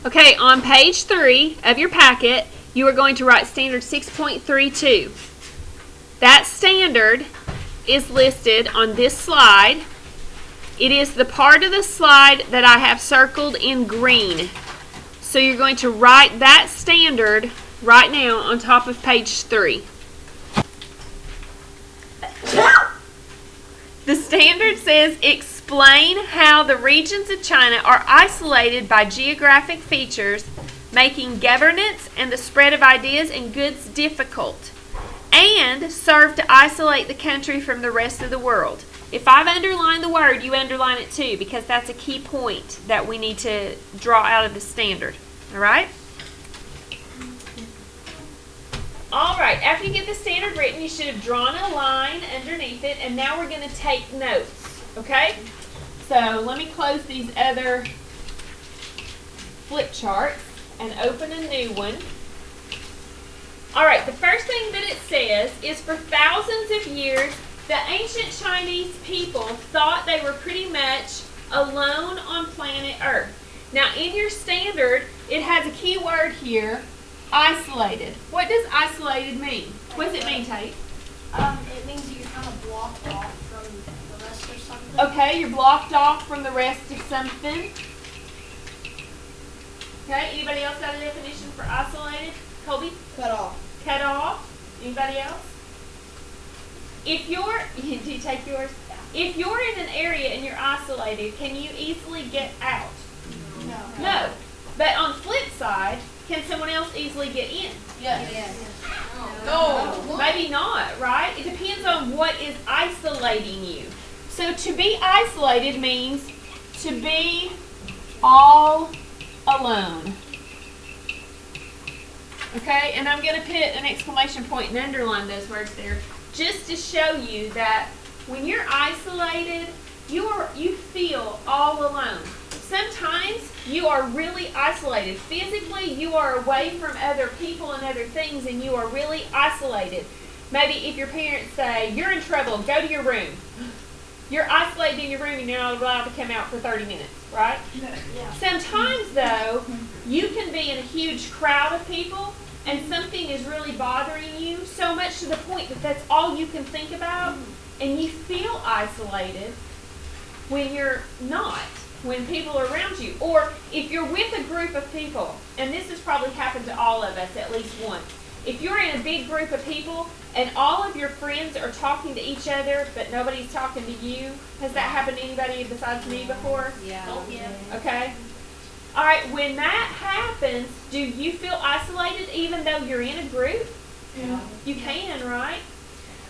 Okay, on page 3 of your packet, you are going to write standard 6.32. That standard is listed on this slide. It is the part of the slide that I have circled in green. So you're going to write that standard right now on top of page 3. The standard says explain how the regions of China are isolated by geographic features, making governance and the spread of ideas and goods difficult, and serve to isolate the country from the rest of the world. If I've underlined the word, you underline it too, because that's a key point that we need to draw out of the standard. All right? All right, after you get the standard written, you should have drawn a line underneath it, and now we're going to take notes, okay? So let me close these other flip charts and open a new one. All right, the first thing that it says is for thousands of years, the ancient Chinese people thought they were pretty much alone on planet Earth. Now, in your standard, it has a key word here, isolated. What does isolated mean? What does it mean, Tate? It means you're kind of blocked off from the rest or something. Okay, you're blocked off from the rest of something. Okay, anybody else got a definition for isolated? Colby? Cut off. Cut off. Anybody else? If you're, do you take yours? If you're in an area and you're isolated, can you easily get out? No. No. But on the flip side, can someone else easily get in? Yes. No. Maybe not, right? It depends on what is isolating you. So to be isolated means to be all alone. Okay, and I'm going to put an exclamation point and underline those words there just to show you that when you're isolated, you feel all alone. Sometimes you are really isolated. Physically, you are away from other people and other things, and you are really isolated. Maybe if your parents say, you're in trouble, go to your room. You're isolated in your room and you're not allowed to come out for 30 minutes, right? Yeah. Sometimes, though, you can be in a huge crowd of people and something is really bothering you so much to the point that that's all you can think about, and you feel isolated when you're not, when people are around you. Or if you're with a group of people, and this has probably happened to all of us at least once. If you're in a big group of people and all of your friends are talking to each other but nobody's talking to you, has that happened to anybody besides me before? Yeah. Okay. All right, when that happens, do you feel isolated even though you're in a group? Yeah. You can, right?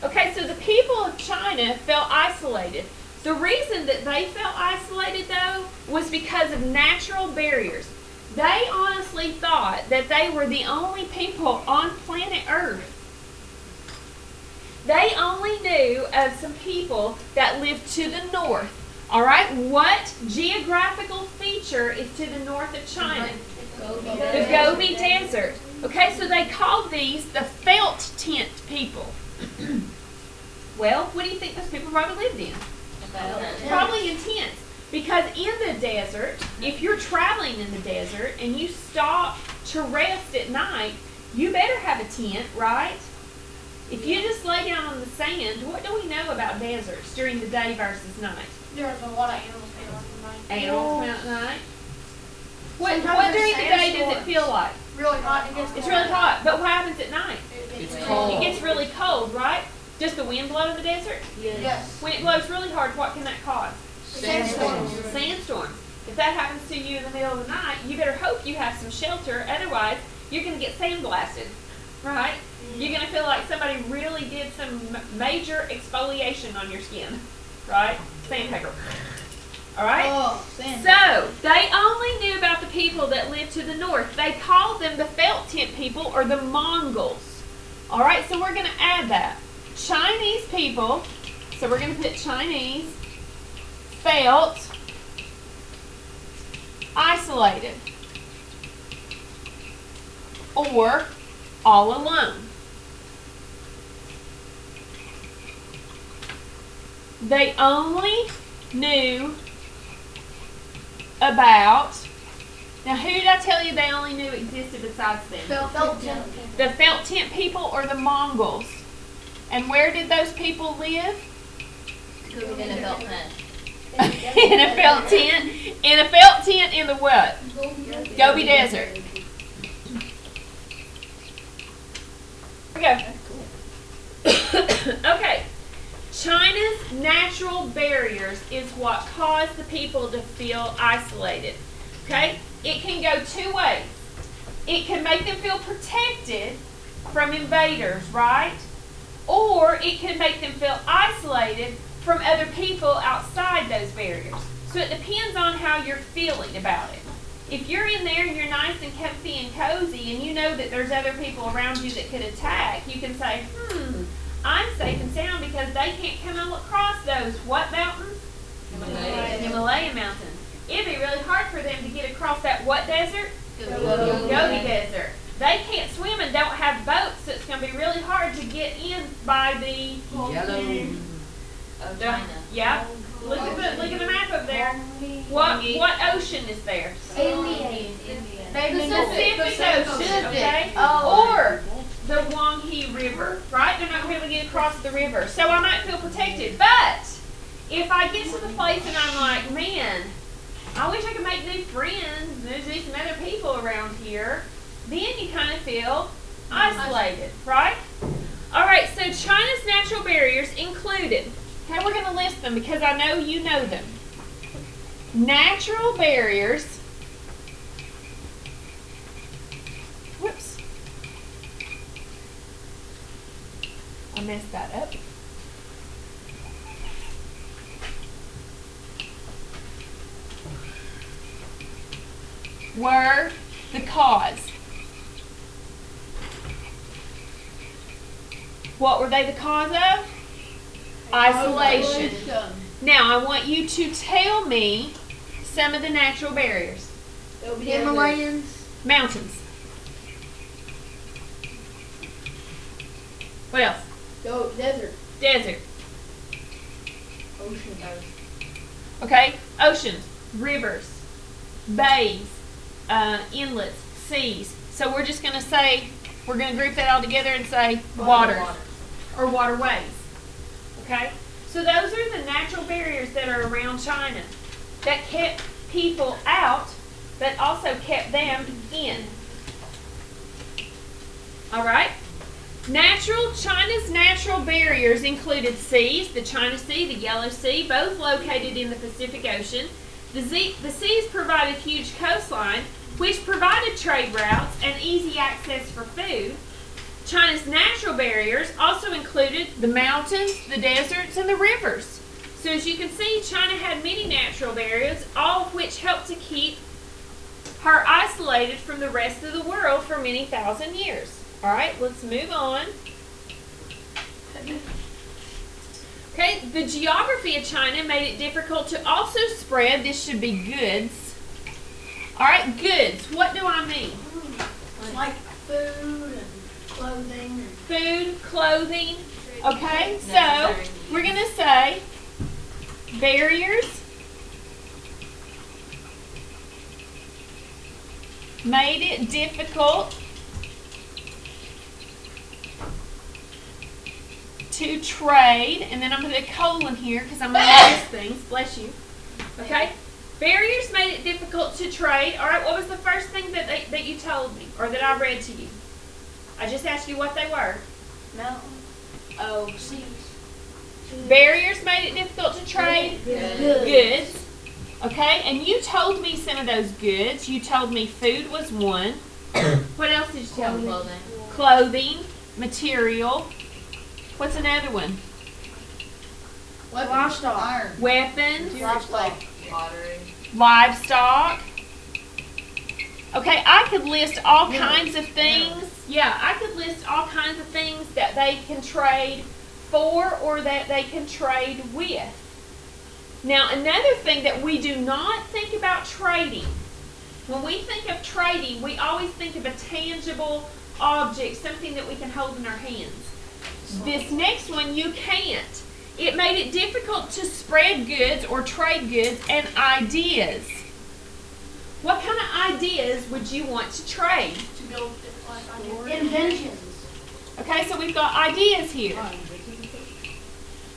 Okay, so the people of China felt isolated. The reason that they felt isolated, though, was because of natural barriers. They honestly thought that they were the only people on planet Earth. They only knew of some people that lived to the north. All right, what geographical feature is to the north of China? The Gobi Desert. Okay, so they called these the felt tent people. Well, what do you think those people probably lived in? Probably in tents. Because in the desert, if you're traveling in the desert and you stop to rest at night, you better have a tent, right? If you just lay down on the sand, what do we know about deserts during the day versus night? There's a lot of animals out at night. Animals come out at night? What during the day does it feel like? Really hot. It's really hot, but what happens at night? It's cold. It gets really cold, right? Does the wind blow in the desert? Yes. When it blows really hard, what can that cause? Sandstorms. Sandstorms. If that happens to you in the middle of the night, you better hope you have some shelter. Otherwise, you're going to get sandblasted, right? You're going to feel like somebody really did some major exfoliation on your skin, right? Sandpaper. All right? Oh, So, they only knew about the people that lived to the north. They called them the felt tent people or the Mongols. All right, so we're going to add that. Chinese people, so we're going to put Chinese, felt, isolated, or all alone. They only knew about Now, who did I tell you they only knew existed besides them? Felt tent. The felt tent people or the Mongols. And where did those people live? In a felt tent. In a felt tent. In a felt tent in the what? Gobi Desert. Okay. Okay. China's natural barriers is what caused the people to feel isolated. Okay? It can go two ways. It can make them feel protected from invaders, right? Or it can make them feel isolated from other people outside those barriers. So it depends on how you're feeling about it. If you're in there and you're nice and comfy and cozy and you know that there's other people around you that could attack, you can say, I'm safe and sound because they can't come across those what mountains? Himalaya mountains. It'd be really hard for them to get across that what desert? Gobi Desert. They can't swim and don't have boats, so it's going to be really hard to get in by the Yellow. Of China. Yeah. Look at the map up there. What ocean is there? Indian. Pacific Ocean, okay? Or the Huanghe River, right? They're not going to be able to get across the river. So I might feel protected. But if I get to the place and I'm like, man, I wish I could make new friends, there's some other people around here, then you kind of feel isolated, right? All right, so China's natural barriers included, okay, we're going to list them because I know you know them. Natural barriers, whoops, I messed that up. Were the cause. What were they the cause of? Isolation. Now, I want you to tell me some of the natural barriers. Himalayans. Mountains. What else? Desert. Desert. Ocean. Okay? Oceans, rivers, bays, inlets, seas. So we're just going to say, we're going to group that all together and say waters or waterways. Okay? So those are the natural barriers that are around China that kept people out, but also kept them in. All right? China's natural barriers included seas, the China Sea, the Yellow Sea, both located in the Pacific Ocean. The seas provided huge coastline, which provided trade routes and easy access for food. China's natural barriers also included the mountains, the deserts, and the rivers. So as you can see, China had many natural barriers, all of which helped to keep her isolated from the rest of the world for many thousand years. All right, let's move on. Okay, the geography of China made it difficult to also spread, this should be goods. All right, goods, what do I mean? Like food and clothing. Food, clothing. Okay, so we're going to say barriers made it difficult to trade, and then I'm going to put a colon here because I'm going to list things. Bless you. Okay? Barriers made it difficult to trade. All right, what was the first thing that you told me or that I read to you? I just asked you what they were. Mountains. Oh, seas. Barriers made it difficult to trade. Goods. Okay, and you told me some of those goods. You told me food was one. What else did you tell me? Clothing, material. What's another one? Livestock. Weapons. Pottery. Livestock. Okay, I could list all kinds of things. Yeah, I could list all kinds of things that they can trade for or that they can trade with. Now, another thing that we do not think about trading. When we think of trading, we always think of a tangible object, something that we can hold in our hands. This next one, you can't. It made it difficult to spread goods or trade goods and ideas. What kind of ideas would you want to trade? To build inventions. Okay, so we've got ideas here.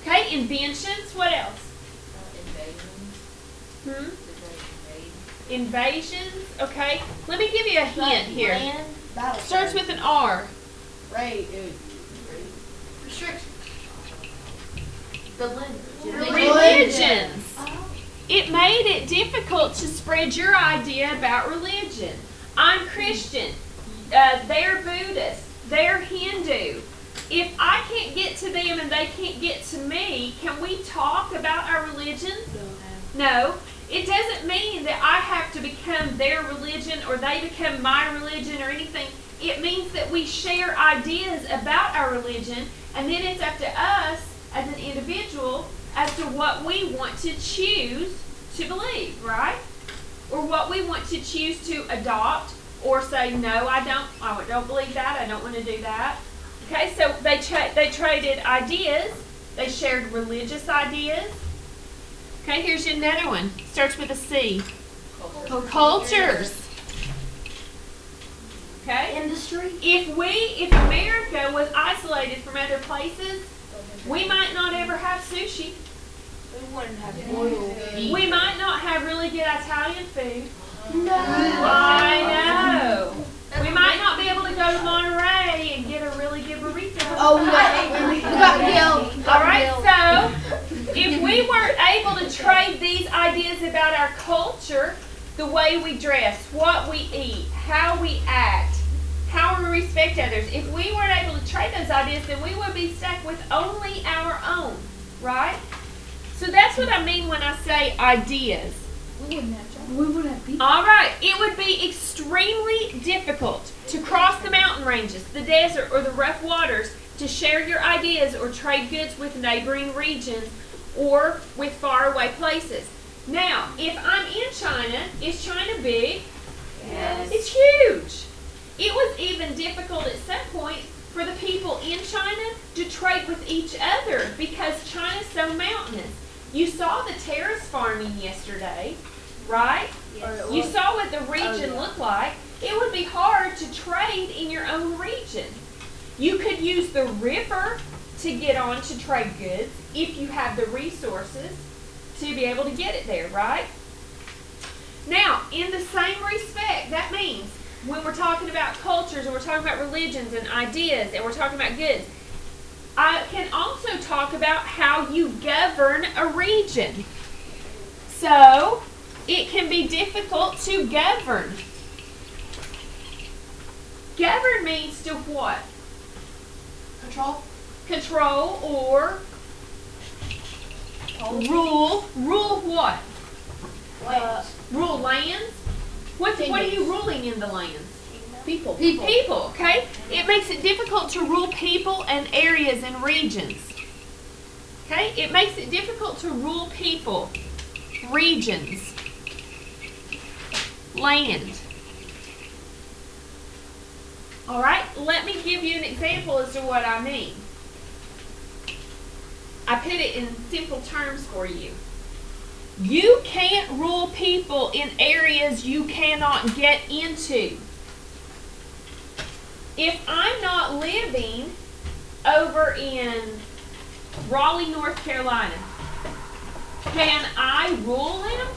Okay, inventions. What else? Invasions. Invasions. Okay, let me give you a hint here. Land. Battle. Starts with an R. Restrictions. Religions. It made it difficult to spread your idea about religion. I'm Christian. They're Buddhist. They're Hindu. If I can't get to them and they can't get to me, can we talk about our religions? No. It doesn't mean that I have to become their religion or they become my religion or anything. It means that we share ideas about our religion, and then it's up to us as an individual as to what we want to choose to believe, right? Or what we want to choose to adopt or say, no, I don't believe that, I don't want to do that. Okay, so they traded ideas. They shared religious ideas. Okay, here's another one. Starts with a C. Cultures. Okay? Industry. If America was isolated from other places, we might not ever have sushi. We wouldn't have oil. We might not have really good Italian food. No. I know. We might not be able to go to Monterey and get a really good burrito. Oh, we got killed. All right, so if we weren't able to trade these ideas about our culture, the way we dress, what we eat, how we act, how we respect others, if we weren't able to trade those ideas, then we would be stuck with only our own, right? So that's what I mean when I say ideas. We wouldn't have people. All right, it would be extremely difficult to cross the mountain ranges, the desert, or the rough waters to share your ideas or trade goods with neighboring regions or with faraway places. Now, if I'm in China, is China big? Yes. It's huge. It was even difficult at some point for the people in China to trade with each other because China's so mountainous. You saw the terrace farming yesterday, right? Yes. You saw what the region looked like. It would be hard to trade in your own region. You could use the river to get on to trade goods if you have the resources to be able to get it there, right? Now, in the same respect, that means when we're talking about cultures and we're talking about religions and ideas and we're talking about goods, I can also talk about how you govern a region. So, it can be difficult to govern. Govern means to what? Control. Control or rule. Rule what? Rule lands. What are you ruling in the lands? People. People, okay? It makes it difficult to rule people and areas and regions. Okay? It makes it difficult to rule people, regions, land. All right? Let me give you an example as to what I mean. I put it in simple terms for you. You can't rule people in areas you cannot get into. If I'm not living over in Raleigh, North Carolina, can I rule them?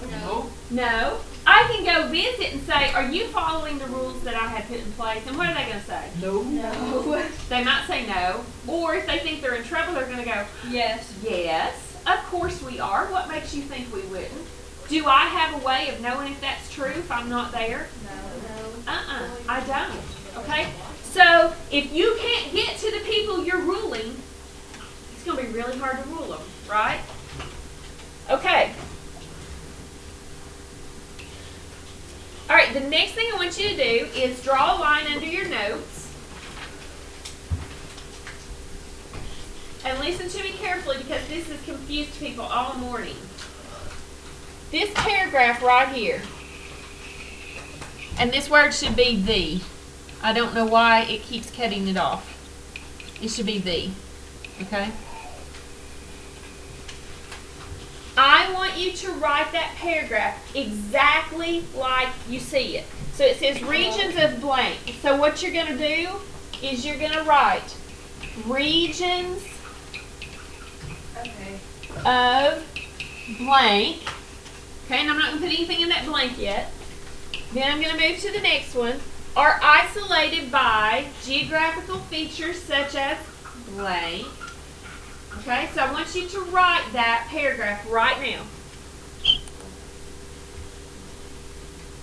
No. No. I can go visit and say, are you following the rules that I have put in place? And what are they going to say? No. They might say no. Or if they think they're in trouble, they're going to go, Yes. yes, of course we are. What makes you think we wouldn't? Do I have a way of knowing if that's true if I'm not there? No. I don't. Okay? So, if you can't get to the people you're ruling, it's going to be really hard to rule them, right? Okay. All right, the next thing I want you to do is draw a line under your notes. And listen to me carefully because this has confused people all morning. This paragraph right here, and this word should be the. I don't know why it keeps cutting it off. It should be the. Okay? I want you to write that paragraph exactly like you see it. So it says regions of blank. So what you're going to do is you're going to write regions of blank. Okay, and I'm not going to put anything in that blank yet. Then I'm going to move to the next one. Are isolated by geographical features such as blank. Okay, so I want you to write that paragraph right now.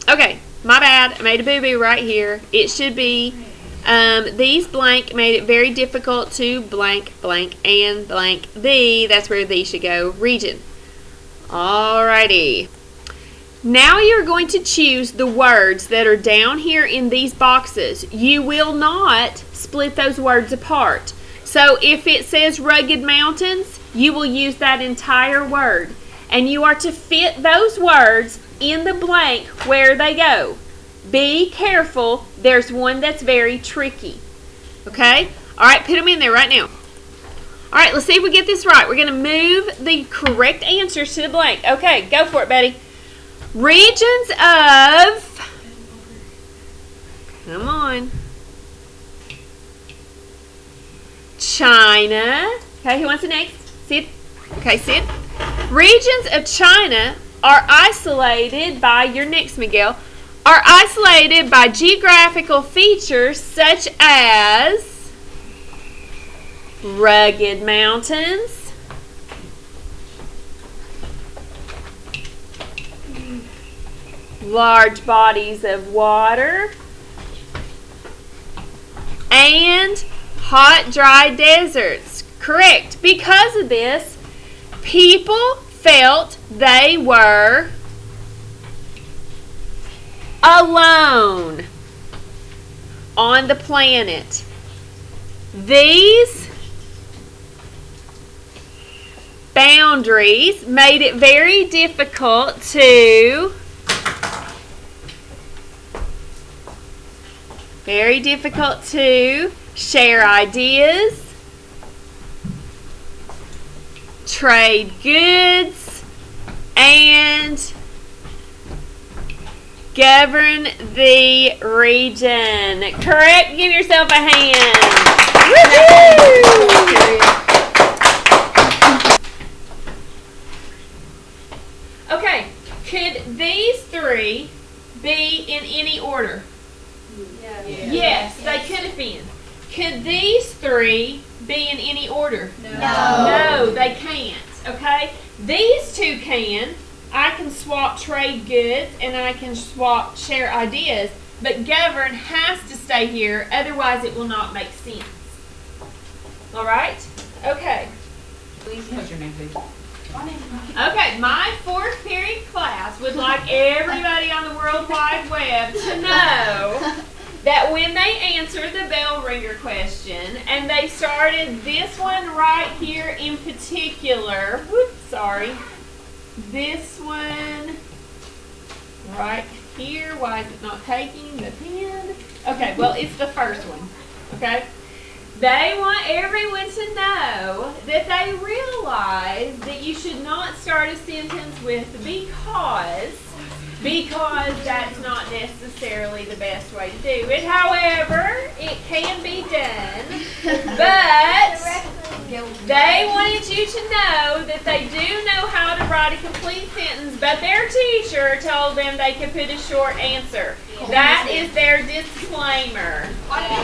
Okay, my bad. I made a boo-boo right here. It should be, these blank made it very difficult to blank, blank, and blank the. That's where the should go. Region. Alrighty. Now you're going to choose the words that are down here in these boxes. You will not split those words apart. So if it says rugged mountains, you will use that entire word. And you are to fit those words in the blank where they go. Be careful. There's one that's very tricky. Okay? All right, put them in there right now. All right, let's see if we get this right. We're going to move the correct answers to the blank. Okay, go for it, Betty. Regions of, come on, China. Okay, who wants the next? Sid? Okay, Sid. Regions of China are isolated by, your next, Miguel, are isolated by geographical features such as rugged mountains, large bodies of water, and hot, dry deserts. Correct. Because of this, people felt they were alone on the planet. These boundaries made it very difficult to share ideas, trade goods, and govern the region. Correct? Give yourself a hand. Woo-hoo! Okay, could these three be in any order? Yes, they could have been. Could these three be in any order? No, they can't. Okay? These two can. I can swap trade goods and I can swap share ideas, but govern has to stay here, otherwise it will not make sense. Alright? Okay. Please, what's your name, please? Okay, my fourth period class would like everybody on the World Wide Web to know that when they answered the bell ringer question, and they started this one right here in particular, whoops, sorry, this one right here, why is it not taking the pen? Okay, well, it's the first one, okay? They want everyone to know that they realize that you should not start a sentence with because that's not necessarily the best way to do it. However, it can be done. But they wanted you to know that they do know how to write a complete sentence, but their teacher told them they could put a short answer. That is their disclaimer. Why did